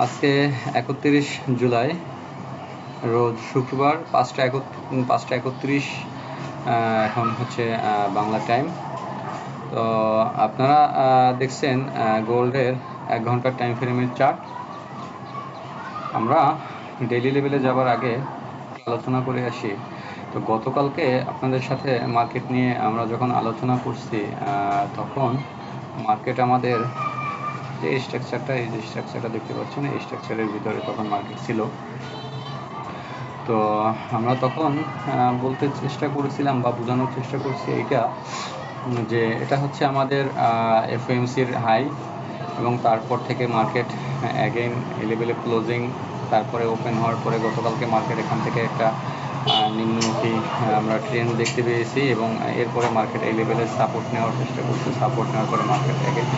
আজকে 31 জুলাই, রোজ শুক্রবার, 5টা 31। এখন হচ্ছে বাংলা টাইম। তো আপনারা দেখছেন গোল্ডের 1 ঘন্টার টাইম ফ্রেমের চার্ট। আমরা ডেইলি লেভেলে যাবার আগে আলোচনা করে আসি। তো গতকালকে আপনাদের সাথে মার্কেট নিয়ে আমরা যখন আলোচনা করছি, তখন মার্কেট আমাদের যে স্ট্রাকচারটা দেখতে পাচ্ছেন, এই স্ট্রাকচারের ভিতরে তখন মার্কেট ছিল। তো আমরা তখন বলতে চেষ্টা করেছিলাম বা বোঝানোর চেষ্টা করছি এইটা, যে এটা হচ্ছে আমাদের এফওএমসির হাই, এবং তারপর থেকে মার্কেট অ্যাগেন এই লেভেলে ক্লোজিং, তারপরে ওপেন হওয়ার পরে গতকালকে মার্কেট এখান থেকে একটা নিম্নমুখী আমরা ট্রেন্ড দেখতে পেয়েছি, এবং এরপরে মার্কেট এই লেভেলে সাপোর্ট নেওয়ার চেষ্টা করছে। সাপোর্ট নেওয়ার পরে মার্কেট অ্যাগেন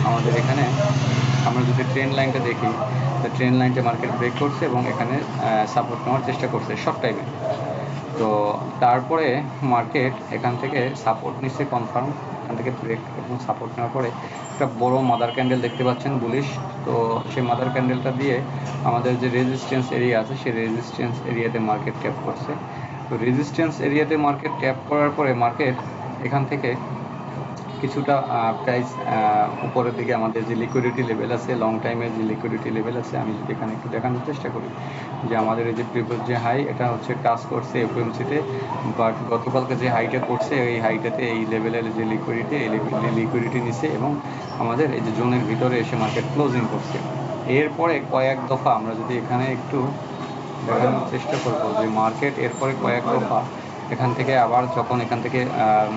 আমাদের এখানে, আমরা যদি ট্রেন্ড লাইনটা দেখি, তো ট্রেন্ড লাইনটা মার্কেট ব্রেক করছে এবং এখানে সাপোর্ট নেওয়ার চেষ্টা করছে শর্ট টাইমে। তো তারপরে মার্কেট এখান থেকে সাপোর্ট নিচ্ছে কনফার্ম, এখান থেকে ব্রেক এবং সাপোর্ট নেওয়ার পরে একটা বড় মাদার ক্যান্ডেল দেখতে পাচ্ছেন বুলিশ। তো সেই মাদার ক্যান্ডেলটা দিয়ে আমাদের যে রেজিস্ট্যান্স এরিয়া আছে, সেই রেজিস্ট্যান্স এরিয়াতে মার্কেট ট্যাপ করছে। তো রেজিস্ট্যান্স এরিয়াতে মার্কেট ট্যাপ করার পরে মার্কেট এখান থেকে কিছুটা প্রাইস উপরের দিকে, আমাদের যে লিকুইডিটি লেভেল আছে, লং টাইমের যে লিকুইডিটি লেভেল আছে, আমি যদি এখানে একটু দেখানোর চেষ্টা করি, যে আমাদের এই যে প্রিভিয়াস যে হাই, এটা হচ্ছে টাচ করছে এফওএমসিতে, বাট গতকালকে যে হাইটা করছে, এই হাইটাতে এই লেভেলের যে লিকুইডিটি, এই লিকুইডিটি নিচ্ছে এবং আমাদের এই যে জোনের ভিতরে এসে মার্কেট ক্লোজিং করছে। এরপরে কয়েক দফা আমরা যদি এখানে একটু দেখানোর চেষ্টা করবো, যে মার্কেট এরপরে কয়েক দফা এখান থেকে আবার যখন এখান থেকে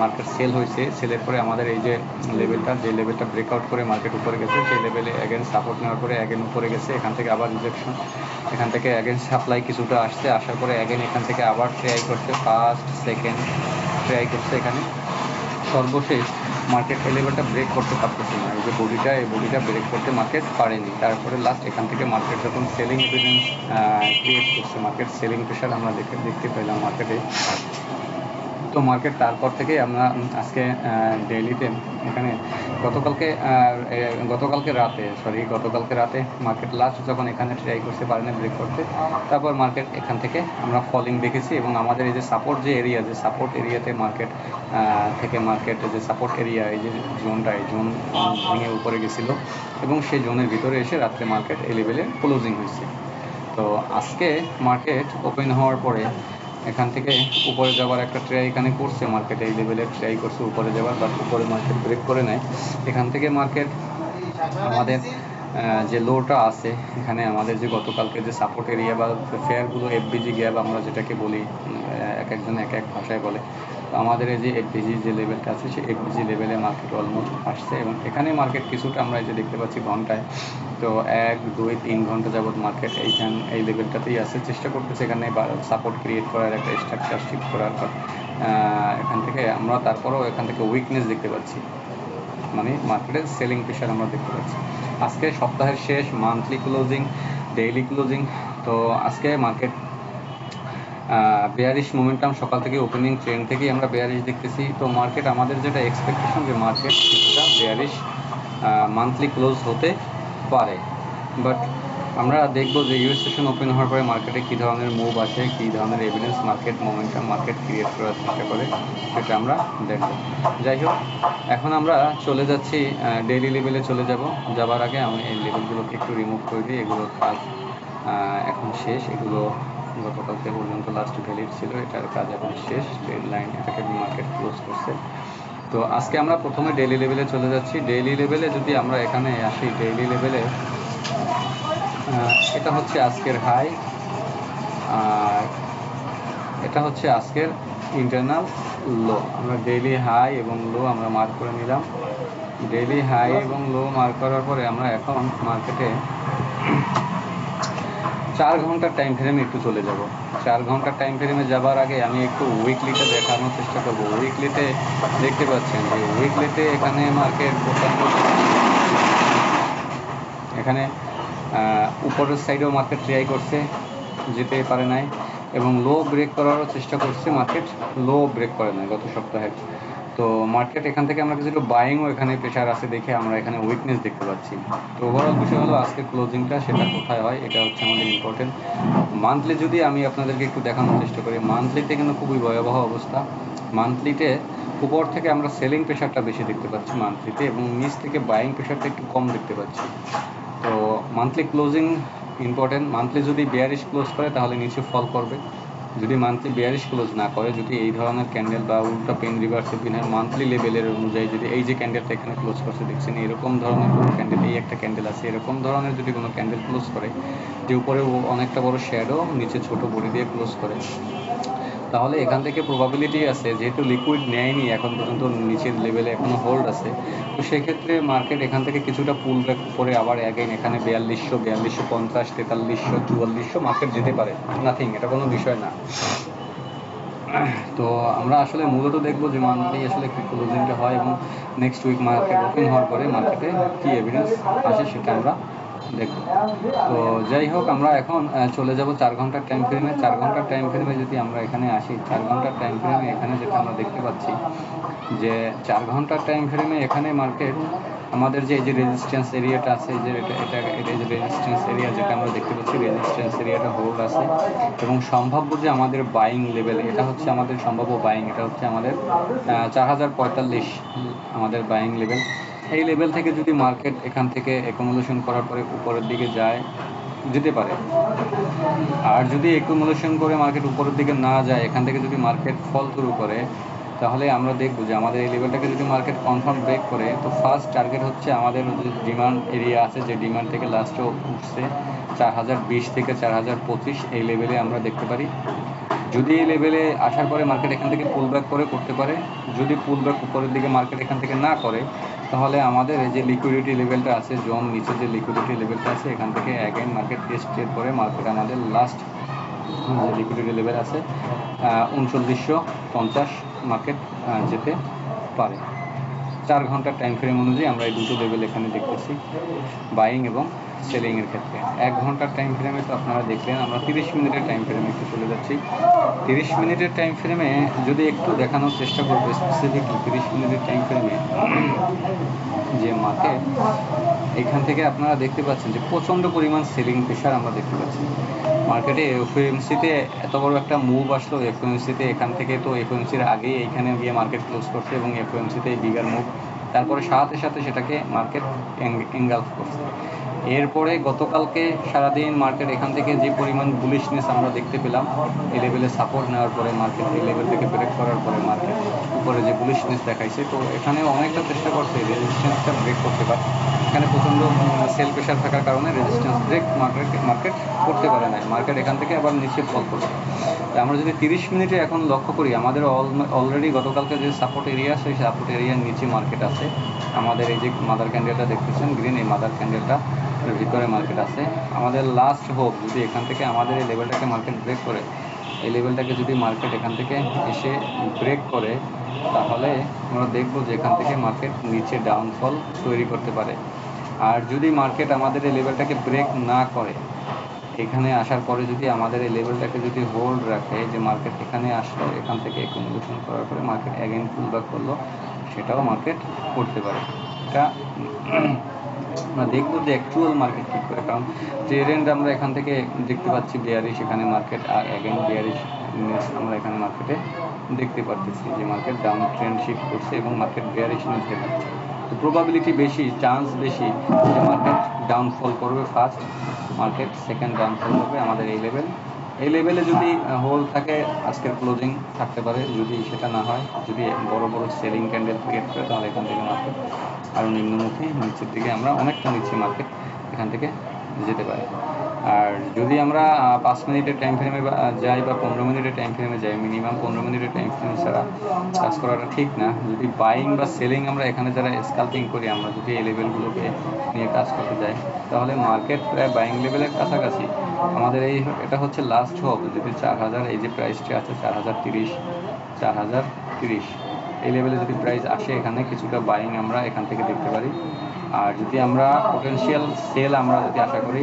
মার্কেট সেল হয়েছে, সেলের পরে আমাদের এই যে লেভেলটা ব্রেকআউট করে মার্কেট উপরে গেছে, সেই লেভেলে অ্যাগেন সাপোর্ট নেওয়ার পরে অ্যাগেন উপরে গেছে, এখান থেকে আবার রিজেকশন, এখান থেকে অ্যাগেন সাপ্লাই কিছুটা আসছে, আসার পরে অ্যাগেন এখান থেকে আবার ট্রাই করছে, ফার্স্ট সেকেন্ড ট্রাই করছে, এখানে সর্বশেষ মার্কেট এই লেভেলটা ব্রেক করতে পারতেছে না। এই যে এই বডিটা ব্রেক করতে মার্কেট পারেনি। তারপরে লাস্ট এখান থেকে মার্কেট যখন সেলিং এভিডেন্স ক্রিয়েট করছে, মার্কেট সেলিং প্রেশার আমরা দেখতে পেলাম মার্কেটে। তো মার্কেট তারপর থেকে আমরা আজকে ডেইলিতে এখানে গতকালকে রাতে মার্কেট লাস্ট যখন এখানে ট্রাই করতে পারে না ব্রেক করতে, তারপর মার্কেট এখান থেকে আমরা ফলিং দেখেছি, এবং আমাদের এই যে সাপোর্ট এরিয়াতে মার্কেট যে সাপোর্ট এরিয়া, এই যে জোনটা, এই জোন ভেঙে উপরে গেছিলো, এবং সেই জোনের ভিতরে এসে রাত্রে মার্কেট এই লেভেলে ক্লোজিং হয়েছে। তো আজকে মার্কেট ওপেন হওয়ার পরে এখান থেকে উপরে যাওয়ার একটা ট্রাই এখানে করছে, মার্কেট এই লেভেলে ট্রাই করছে উপরে যাওয়ার, বাট উপরে মার্কেট ব্রেক করে নেয়। এখান থেকে মার্কেট আমাদের যে লোটা আছে, এখানে আমাদের যে গতকালকে যে সাপোর্ট এরিয়া বা ফেয়ারগুলো, এফবিজি গ্যাপ আমরা যেটাকে বলি, এক একজন এক এক ভাষায় বলে, তো আমাদের এই যে এফবিজি যে লেভেলটা আছে, সেই এফবিজি লেভেলে মার্কেট অলমোস্ট আসছে, এবং এখানে মার্কেট কিছুটা আমরা এই যে দেখতে পাচ্ছি ঘন্টায়, তো 1, 2, 3 ঘন্টা যাবৎ মার্কেট এই লেভেলটাতেই আছে, চেষ্টা করতেছে এখানে সাপোর্ট ক্রিয়েট করার, একটা স্ট্রাকচার শিফট করার। এখান থেকে আমরা তারপরেও এখান থেকে উইকনেস দেখতে পাচ্ছি, মানে মার্কেটের সেলিং প্রেশার আমরা দেখতে পাচ্ছি। আজকে সপ্তাহের শেষ, মান্থলি ক্লোজিং, ডেইলি ক্লোজিং। তো আজকে মার্কেট বেয়ারিশ মোমেন্টাম, সকাল থেকে ওপেনিং ট্রেন্ড থেকেই আমরা বেয়ারিশ দেখতেছি। তো মার্কেট, আমাদের যেটা এক্সপেকটেশন, যে মার্কেট কিছুটা বেয়ারিশ মান্থলি ক্লোজ হতে পারে, বাট আমরা দেখব যে ইউএস সেশন ওপেন হওয়ার পরে মার্কেটে কী ধরনের মুভ আসে, কী ধরনের এভিডেন্স মোমেন্টাম মার্কেট ক্রিয়েট করার চেষ্টা করে, সেটা আমরা দেখব। যাই হোক, এখন আমরা চলে যাচ্ছি ডেইলি লেভেলে যাবার আগে আমি এই লেভেলগুলোকে একটু রিমুভ করে দিই। এগুলোর কাজ এখন শেষ, এগুলো গতকালকে পর্যন্ত লাস্ট ভ্যালিড ছিল, এটার কাজ এখন শেষ, ট্রেড লাইন এটাকে মার্কেট ক্লোজ করছে। তো আজকে আমরা প্রথমে ডেইলি লেভেলে চলে যাচ্ছি। ডেইলি লেভেলে যদি আমরা এখানে আসি, ডেইলি লেভেলে এটা হচ্ছে আজকের হাই, আর এটা হচ্ছে আজকের ইন্টারনাল লো। আমরা ডেইলি হাই এবং লো আমরা মার্ক করে নিলাম। ডেইলি হাই এবং লো মার্ক করার পরে আমরা এখন মার্কেটে 4 ঘন্টার টাইম ফ্রেমে একটু চলে যাব। 4 ঘন্টার টাইম ফ্রেমে যাবার আগে আমি একটু উইকলিটা দেখানোর চেষ্টা করব। উইকলিতে দেখতে পাচ্ছেন যে উইকলিতে এখানে মার্কেট এখানে উপরের সাইডেও মার্কেট ট্রাই করছে, যেতে পারে নাই, এবং লো ব্রেক করারও চেষ্টা করছে মার্কেট, লো ব্রেক করে নাই গত সপ্তাহে। তো মার্কেট এখান থেকে আমরা কিছুটা বাইংও এখানে প্রেশার আছে দেখে আমরা এখানে উইকনেস দেখতে পাচ্ছি। তো ওভারঅল বিষয় হলো আজকের ক্লোজিংটা সেটা কোথায় হয় এটা হচ্ছে আমাদের ইম্পর্টেন্ট। মান্থলি যদি আমি আপনাদেরকে একটু দেখানোর চেষ্টা করি, মান্থলিতে কিন্তু খুবই ভয়াবহ অবস্থা। মান্থলিতে উপর থেকে আমরা সেলিং প্রেশারটা বেশি দেখতে পাচ্ছি মান্থলিতে, এবং নিচ থেকে বাইং প্রেশারটা একটু কম দেখতে পাচ্ছি। তো মান্থলি ক্লোজিং ইম্পর্টেন্ট। মান্থলি যদি বেয়ারিশ ক্লোজ করে তাহলে নিচে ফল করবে। যদি মান্থলি বেয়ারিশ ক্লোজ না করে, যদি এই ধরনের ক্যান্ডেল বা উল্টা পেন রিভার্সের দিনের মান্থলি লেভেলের অনুযায়ী যদি এই যে ক্যান্ডেলটা এখানে ক্লোজ করছে দেখছেন, এরকম ধরনের কোনো ক্যান্ডেল, এই একটা ক্যান্ডেল আছে, এরকম ধরনের যদি কোনো ক্যান্ডেল ক্লোজ করে যে উপরে অনেকটা বড় শ্যাডো, নিচে ছোট বডি দিয়ে ক্লোজ করে, তাহলে এখান থেকে প্রবাবিলিটি আছে, যেহেতু লিকুইড নেয়নি এখন পর্যন্ত, নিচের লেভেলে এখনও হোল্ড আছে, তো সেক্ষেত্রে মার্কেট এখান থেকে কিছুটা পুল ব্যাক করে আবার অ্যাগেইন এখানে 4200, 4250, 4300, 4400 মার্কেট যেতে পারে। নাথিং, এটা কোনো বিষয় না। তো আমরা আসলে মূলত দেখবো যে মান্থলি আসলে কি ক্লোজিংটা হয়, এবং নেক্সট উইক মার্কেট ওপেন হওয়ার পরে মার্কেটে কী এভিডেন্স আসে সেটা আমরা দেখব। তো যাই হোক, আমরা এখন চলে যাব 4 ঘন্টার টাইম ফ্রেমে। 4 ঘন্টার টাইম ফ্রেমে যদি আমরা এখানে আসি, 4 ঘন্টার টাইম ফ্রেমে এখানে যেটা আমরা দেখতে পাচ্ছি যে 4 ঘন্টার টাইম ফ্রেমে এখানে মার্কেট আমাদের যে এই যে রেজিস্ট্যান্স এরিয়াটা আছে, যে এটা যে রেজিস্ট্যান্স এরিয়া যেটা আমরা দেখতে পাচ্ছি, রেজিস্ট্যান্স এরিয়াটা হোল্ড আছে, এবং সম্ভাব্য যে আমাদের বাইং লেভেল, এটা হচ্ছে আমাদের সম্ভাব্য বাইং, এটা হচ্ছে আমাদের 4045 আমাদের বাইং লেভেল। এই লেভেল থেকে যদি মার্কেট এখান থেকে অ্যাকুমুলেশন করার পরে উপরের দিকে যেতে পারে, আর যদি অ্যাকুমুলেশন করে মার্কেট উপরের দিকে না যায়, এখান থেকে যদি মার্কেট ফল শুরু করে, তাহলে আমরা দেখব যে আমাদের এই লেভেলটাকে যদি মার্কেট কনফার্ম ব্রেক করে, তো ফার্স্ট টার্গেট হচ্ছে আমাদের যে ডিমান্ড এরিয়া আছে, যে ডিমান্ড থেকে লাস্টে উঠছে 4020 থেকে 4025, এই লেভেলে আমরা দেখতে পারি। যদি এই লেভেলে আসার পরে মার্কেট এখান থেকে পুল ব্যাক করতে পারে, যদি পুল ব্যাক উপরের দিকে মার্কেট এখান থেকে না করে, তাহলে আমাদের এই যে লিকুইডিটি লেভেলটা আছে, জোন নিচে যে লিকুইডিটি লেভেলটা আছে, এখান থেকে অ্যাগেন মার্কেট টেস্টের পরে মার্কেট আমাদের লাস্ট যে লিকুইডিটি লেভেল আছে 3950 মার্কেট যেতে পারে। 4 ঘন্টার টাইম ফ্রেম অনুযায়ী আমরা এই দুটো লেভেল এখানে দেখতেছি বাইং এবং সেলিংয়ের ক্ষেত্রে। 1 ঘন্টার টাইম ফ্রেমে তো আপনারা দেখলেন। আমরা 30 মিনিটের টাইম ফ্রেমে একটু চলে যাচ্ছি। 30 মিনিটের টাইম ফ্রেমে যদি একটু দেখানোর চেষ্টা করবো স্পেসিফিকলি 30 মিনিটের টাইম ফ্রেমে যে মার্কেট এখান থেকে আপনারা দেখতে পাচ্ছেন যে প্রচণ্ড পরিমাণ সেলিং প্রেশার আমরা দেখতে পাচ্ছি মার্কেটে। এফওএমসিতে এত বড় একটা মুভ আসলো, এফওএমসিতে এখান থেকে তো এফওএমসির আগেই এইখানে গিয়ে মার্কেট ক্লোজ করছে, এবং এফওএমসিতে বিগার মুভ, তারপরে সাথে সাথে সেটাকে মার্কেট এনগালফ করছে। এরপরে গতকালকে সারাদিন মার্কেট এখান থেকে যে পরিমাণ বুলিশনেস আমরা দেখতে পেলাম, এই লেভেলে সাপোর্ট নেওয়ার পরে মার্কেট এই লেভেল থেকে ব্রেক করার পরে মার্কেট উপরে যে বুলিশনেস দেখাইছে, তো এখানে অনেকটা চেষ্টা করছে রেজিস্ট্যান্সটা ব্রেক করতে পারে। এখানে প্রচণ্ড সেল প্রেশার থাকার কারণে রেজিস্ট্যান্স ব্রেক মার্কেট করতে পারে না, মার্কেট এখান থেকে আবার নিচে ফল করছে। আমরা যদি 30 মিনিটে এখন লক্ষ্য করি, আমাদের অলরেডি গতকালকে যে সাপোর্ট এরিয়া, সেই সাপোর্ট এরিয়ার নিচে মার্কেট আছে। আমাদের এই যে মাদার ক্যান্ডেলটা দেখতেছেন গ্রিন, এই মাদার ক্যান্ডেলটা ভিতরে মার্কেট আছে। আমাদের লাস্ট হোপ যদি এখান থেকে আমাদের এই লেভেলটাকে মার্কেট ব্রেক করে, এই লেভেলটাকে যদি মার্কেট এখান থেকে এসে ব্রেক করে, তাহলে আমরা দেখব যে এখান থেকে মার্কেট নিচে ডাউনফল তৈরি করতে পারে। আর যদি মার্কেট আমাদের এই লেভেলটাকে ব্রেক না করে, এখানে আসার পরে যদি আমাদের এই লেভেলটাকে যদি হোল্ড রাখে, যে মার্কেট এখানে আসলো, এখান থেকে অ্যাকুমুলেশন করার পরে মার্কেট অ্যাগেন পুল ব্যাক করলো, সেটাও মার্কেট করতে পারে। এটা আমরা দেখবো যে অ্যাকচুয়াল মার্কেট কী করে, কারণ ট্রেন্ড আমরা এখান থেকে দেখতে পাচ্ছি বেয়ারিশ, এখানে মার্কেট অ্যাগেন বেয়ারিশ আমরা এখানে মার্কেটে দেখতে পারতেছি যে মার্কেট ডাউন ট্রেন্ড শিফট করছে এবং মার্কেট বেয়ারিশনেস দেখাচ্ছে। তো প্রবাবিলিটি বেশি, চান্স বেশি যে মার্কেট ডাউনফল করবে ফার্স্ট, মার্কেট সেকেন্ড ডাউনফল করবে আমাদের এই লেভেলে যদি হোল্ড থাকে আজকের ক্লোজিং থাকতে পারে। যদি সেটা না হয়, যদি বড় বড় সেলিং ক্যান্ডেল ক্রিয়েট করে, তাহলে এখান থেকে মার্কেট আরও নিম্নমুখী নিচের দিকে আমরা অনেকটা নিচে মার্কেট এখান থেকে যেতে পারে। আর যদি আমরা 5 মিনিটের টাইম ফ্রেমে যাই বা 15 মিনিটের টাইম ফ্রেমে যাই, মিনিমাম 15 মিনিটের টাইম ফ্রেম ছাড়া কাজ করাটা ঠিক না। যদি বাইং বা সেলিং আমরা এখানে যারা স্কাল্পিং করি, আমরা যদি এই লেভেলগুলোকে নিয়ে কাজ করতে যাই, তাহলে মার্কেট প্রায় বাইং লেভেলের কাছাকাছি। আমাদের এটা হচ্ছে লাস্ট হোপ। যদি 4000 এই যে প্রাইসটি আছে 4030, 4030 এই লেভেলে যদি প্রাইস আসে, এখানে কিছুটা বাইং আমরা এখান থেকে দেখতে পারি। আর যদি আমরা পোটেনশিয়াল সেল আমরা যদি আশা করি,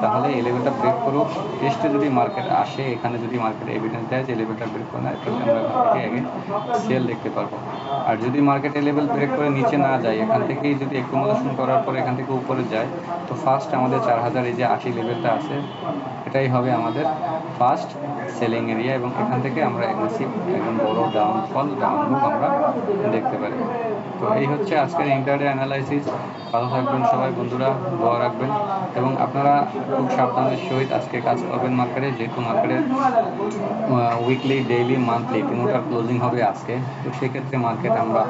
তাহলে এই লেভেলটা ব্রেক করুক, টেস্টে যদি মার্কেট আসে, এখানে যদি মার্কেট এভিডেন্স দেয় যে লেভেলটা ব্রেক করে নেয়, তাহলে আমরা এখান থেকে আগে সেল দেখতে পারবো। আর যদি মার্কেট এই লেভেল ব্রেক করে নিচে না যায়, এখান থেকেই যদি অ্যাকুমুলেশন করার পর এখান থেকে উপরে যায়, তো ফার্স্ট আমাদের 4000 এই যে 80 লেভেলটা আছে, এটাই হবে আমাদের ফার্স্ট সেলিং এরিয়া, এবং এখান থেকে আমরা অ্যাগ্রেসিভ একদম বড় ডাউনফল ডাউনমুভ আমরা দেখতে পারি। তো এই হচ্ছে আজকের ইন্টারডে অ্যানালাইসিস। ভালো থাকবেন সবাই বন্ধুরা, দোয়া রাখবেন, এবং আপনারা খুব সাবধানের সহিত আজকে কাজ করবেন মার্কেটে, যেহেতু মার্কেটের উইকলি, ডেইলি, মান্থলি তিনটার ক্লোজিং হবে আজকে। তো সেক্ষেত্রে মার্কেট আমরা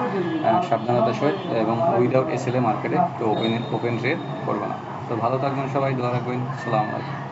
সাবধানতার সহিত এবং উইদাউট এসএলএ মার্কেটে তো ওপেন ট্রেড করবো না। তো ভালো থাকবেন সবাই, দোয়া রাখবেন। আসসালামু আলাইকুম।